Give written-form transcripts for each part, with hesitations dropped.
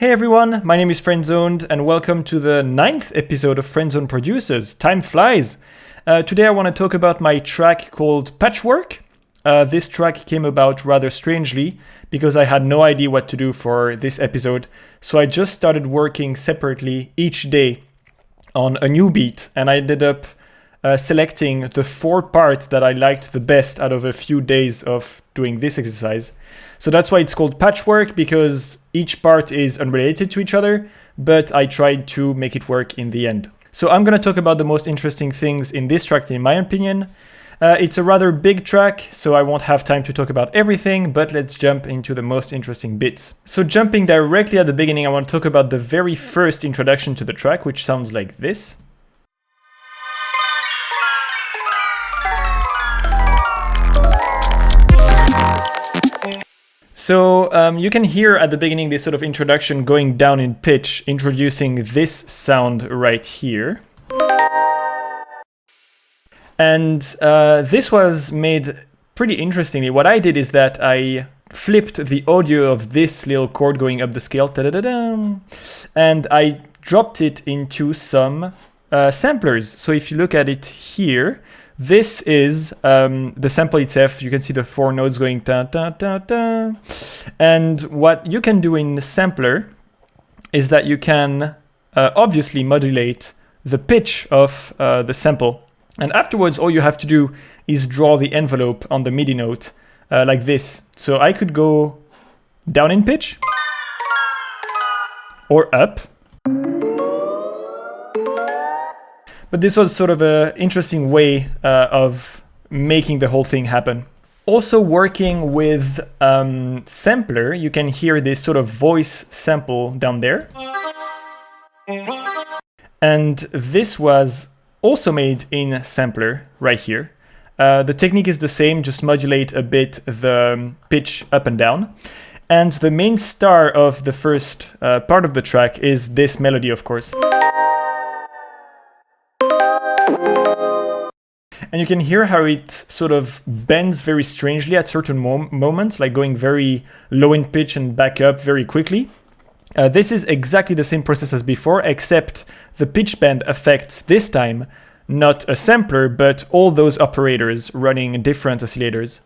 Hey everyone, my name is Friendzoned and welcome to the 9th episode of Friendzone Producers. Time flies! Today I want to talk about my track called Patchwork. This track came about rather strangely because I had no idea what to do for this episode, so I just started working separately each day on a new beat, and I ended up selecting the 4 parts that I liked the best out of a few days of doing this exercise. So that's why it's called Patchwork, because each part is unrelated to each other, but I tried to make it work in the end. So I'm going to talk about the most interesting things in this track, in my opinion. It's a rather big track, so I won't have time to talk about everything, but let's jump into the most interesting bits. So jumping directly at the beginning, I want to talk about the very first introduction to the track, which sounds like this. So you can hear at the beginning this sort of introduction going down in pitch, introducing this sound right here. And this was made pretty interestingly. What I did is that I flipped the audio of this little chord going up the scale, and I dropped it into some samplers. So if you look at it here, this is the sample itself. You can see the 4 notes going da da da da. And what you can do in the sampler is that you can obviously modulate the pitch of the sample. And afterwards, all you have to do is draw the envelope on the MIDI note like this. So I could go down in pitch or up. But this was sort of an interesting way of making the whole thing happen. Also working with sampler, you can hear this sort of voice sample down there. And this was also made in sampler right here. The technique is the same, just modulate a bit the pitch up and down. And the main star of the first part of the track is this melody, of course. And you can hear how it sort of bends very strangely at certain moments, like going very low in pitch and back up very quickly. This is exactly the same process as before, except the pitch bend affects this time not a sampler, but all those operators running different oscillators.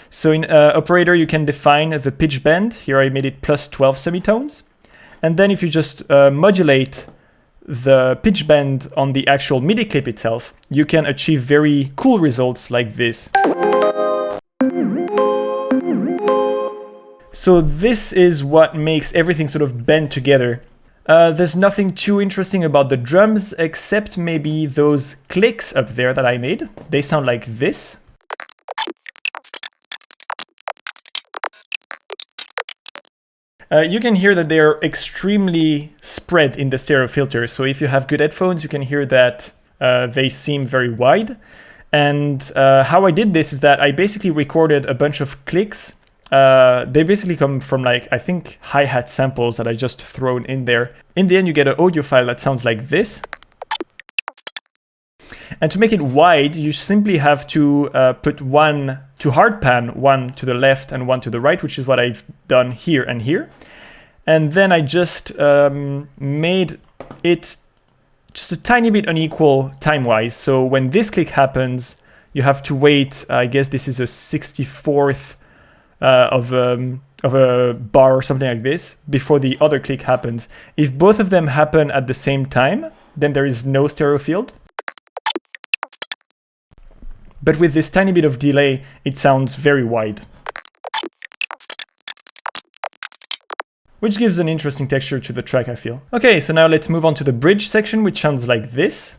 So in operator, you can define the pitch bend. Here I made it plus 12 semitones. And then if you just modulate the pitch bend on the actual MIDI clip itself, you can achieve very cool results like this. So this is what makes everything sort of bend together. There's nothing too interesting about the drums, except maybe those clicks up there that I made. They sound like this. You can hear that they're extremely spread in the stereo filter. So if you have good headphones, you can hear that they seem very wide. And how I did this is that I basically recorded a bunch of clicks. They basically come from, like, I think hi-hat samples that I just thrown in there. In the end, you get an audio file that sounds like this. And to make it wide, you simply have to put one to hard pan, one to the left and one to the right, which is what I've done here and here. And then I just made it just a tiny bit unequal time-wise. So when this click happens, you have to wait, I guess this is a 64th of a bar or something like this, before the other click happens. If both of them happen at the same time, then there is no stereo field. But with this tiny bit of delay, it sounds very wide. Which gives an interesting texture to the track, I feel. Okay, so now let's move on to the bridge section, which sounds like this.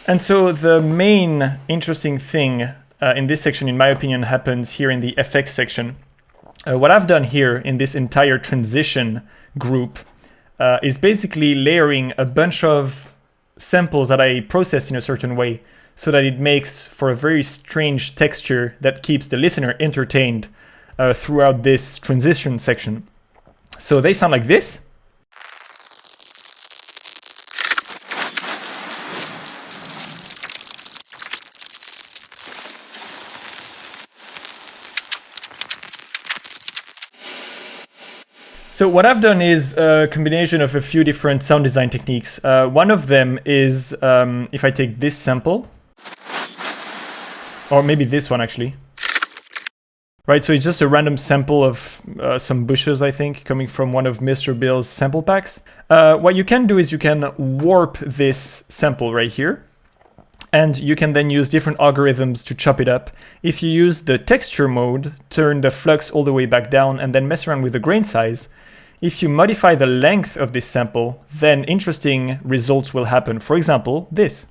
And so the main interesting thing in this section, in my opinion, happens here in the effects section. What I've done here in this entire transition group is basically layering a bunch of samples that I processed in a certain way so that it makes for a very strange texture that keeps the listener entertained throughout this transition section. So they sound like this. So what I've done is a combination of a few different sound design techniques. One of them is if I take this sample, or maybe this one actually. Right, so it's just a random sample of some bushes, I think, coming from one of Mr. Bill's sample packs. What you can do is you can warp this sample right here, and you can then use different algorithms to chop it up. If you use the texture mode, turn the flux all the way back down, and then mess around with the grain size, if you modify the length of this sample, then interesting results will happen. For example, this.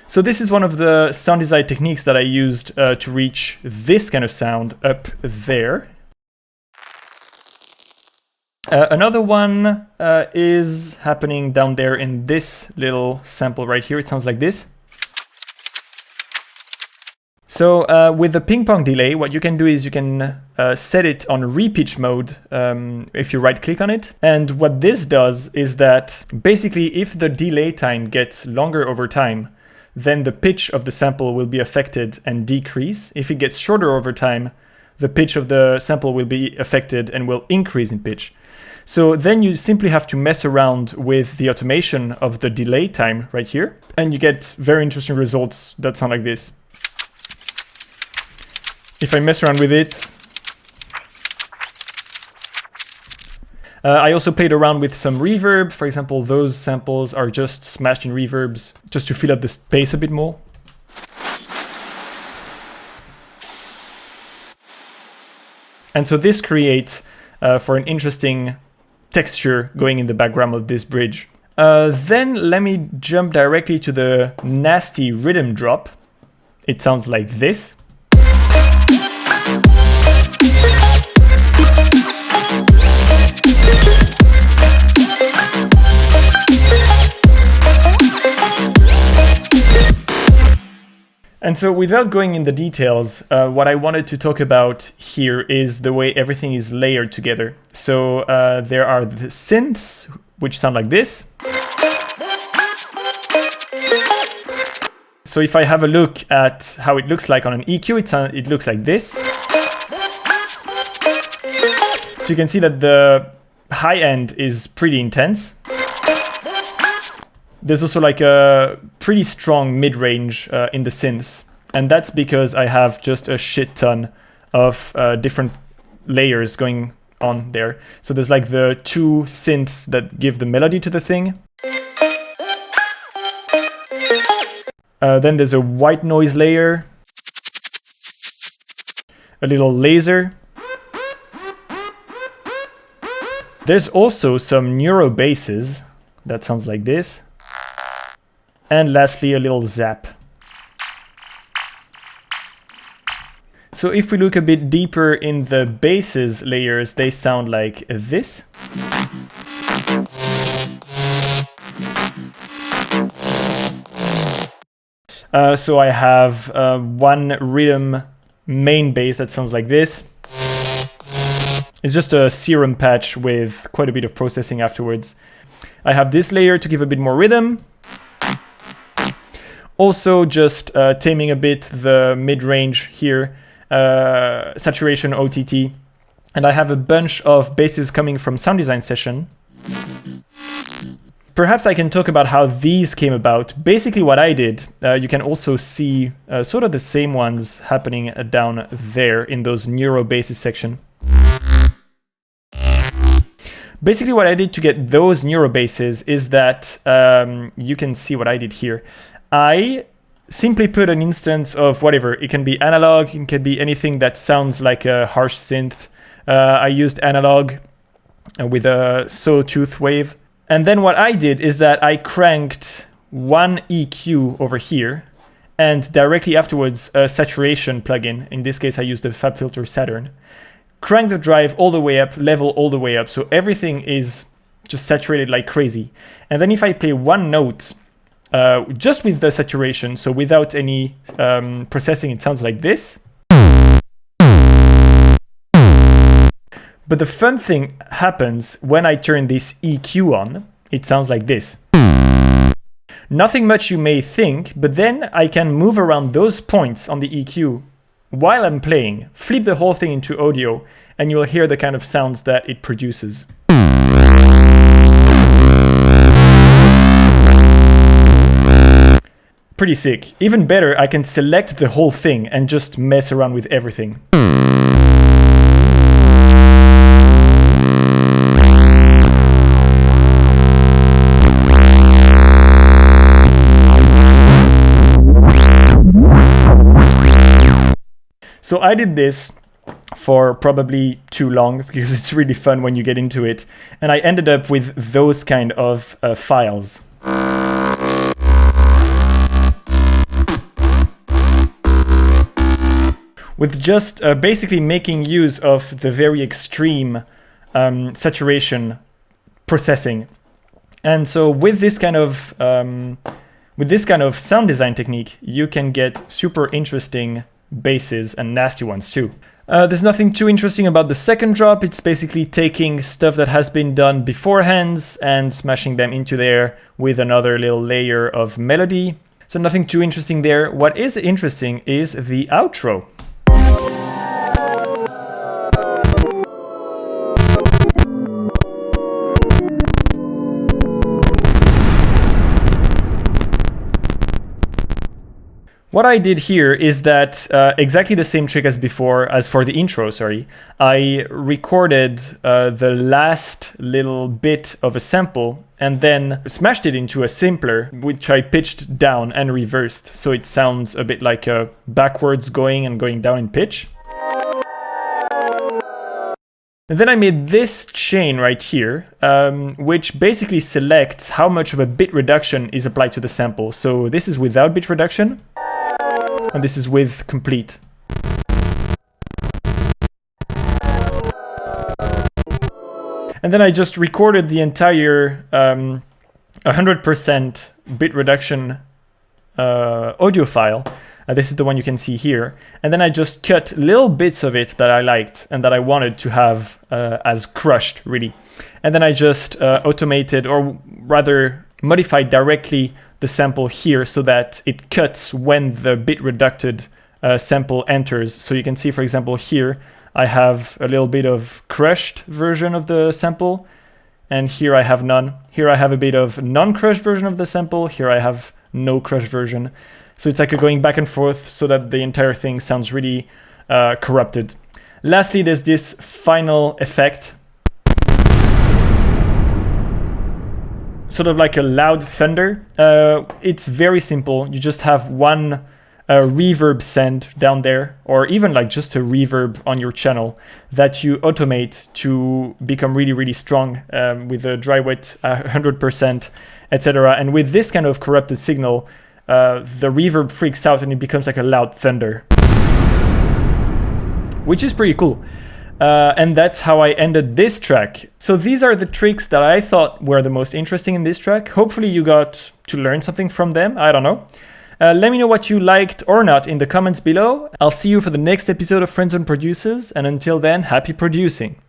So this is one of the sound design techniques that I used to reach this kind of sound up there. Another one is happening down there in this little sample right here. It sounds like this. So with the ping pong delay, what you can do is you can set it on repitch mode if you right click on it. And what this does is that basically if the delay time gets longer over time, then the pitch of the sample will be affected and decrease. If it gets shorter over time, the pitch of the sample will be affected and will increase in pitch. So then you simply have to mess around with the automation of the delay time right here, and you get very interesting results that sound like this. If I mess around with it, I also played around with some reverb. For example, those samples are just smashed in reverbs just to fill up the space a bit more. And so this creates for an interesting texture going in the background of this bridge. Then let me jump directly to the nasty rhythm drop. It sounds like this. And so without going in the details, what I wanted to talk about here is the way everything is layered together. So there are the synths, which sound like this. So if I have a look at how it looks like on an EQ, it looks like this. So you can see that the high end is pretty intense. There's also like a pretty strong mid-range in the synths. And that's because I have just a shit ton of different layers going on there. So there's like the two synths that give the melody to the thing. Then there's a white noise layer. A little laser. There's also some neuro basses. That sounds like this. And lastly, a little zap. So if we look a bit deeper in the basses layers, they sound like this. So I have one rhythm main bass that sounds like this. It's just a serum patch with quite a bit of processing afterwards. I have this layer to give a bit more rhythm. Also just taming a bit the mid-range here, saturation OTT. And I have a bunch of basses coming from sound design session. Perhaps I can talk about how these came about. Basically what I did, you can also see sort of the same ones happening down there in those neuro basses section. Basically what I did to get those neuro basses is that you can see what I did here. I simply put an instance of whatever. It can be analog, it can be anything that sounds like a harsh synth. I used analog with a sawtooth wave. And then what I did is that I cranked one EQ over here and directly afterwards a saturation plugin. In this case, I used the FabFilter Saturn. Crank the drive all the way up, level all the way up. So everything is just saturated like crazy. And then if I play one note, just with the saturation, so without any processing, it sounds like this. But the fun thing happens when I turn this EQ on. It sounds like this. Nothing much you may think, but then I can move around those points on the EQ while I'm playing, flip the whole thing into audio, and you'll hear the kind of sounds that it produces. Pretty sick. Even better, I can select the whole thing and just mess around with everything. So I did this for probably too long because it's really fun when you get into it. And I ended up with those kind of files. With just basically making use of the very extreme saturation processing. And so with this kind of sound design technique, you can get super interesting basses and nasty ones too. There's nothing too interesting about the second drop. It's basically taking stuff that has been done beforehand and smashing them into there with another little layer of melody. So nothing too interesting there. What is interesting is the outro. What I did here is that exactly the same trick as before, as for the intro, sorry. I recorded the last little bit of a sample and then smashed it into a sampler, which I pitched down and reversed. So it sounds a bit like a backwards going and going down in pitch. And then I made this chain right here, which basically selects how much of a bit reduction is applied to the sample. So this is without bit reduction. And this is with complete. And then I just recorded the entire 100% bit reduction audio file. This is the one you can see here. And then I just cut little bits of it that I liked and that I wanted to have as crushed, really. And then I just automated, or rather modified directly the sample here so that it cuts when the bit reducted sample enters. So you can see, for example, here I have a little bit of crushed version of the sample, and here I have none. Here I have a bit of non-crushed version of the sample. Here I have no crushed version. So it's like a going back and forth so that the entire thing sounds really corrupted. Lastly, there's this final effect. Sort of like a loud thunder. It's very simple. You just have one reverb send down there, or even like just a reverb on your channel that you automate to become really, really strong with a dry wet 100%, etc. And with this kind of corrupted signal, the reverb freaks out and it becomes like a loud thunder, which is pretty cool. And that's how I ended this track. So these are the tricks that I thought were the most interesting in this track. Hopefully you got to learn something from them. I don't know. Let me know what you liked or not in the comments below. I'll see you for the next episode of Friendzone Producers, and until then, happy producing.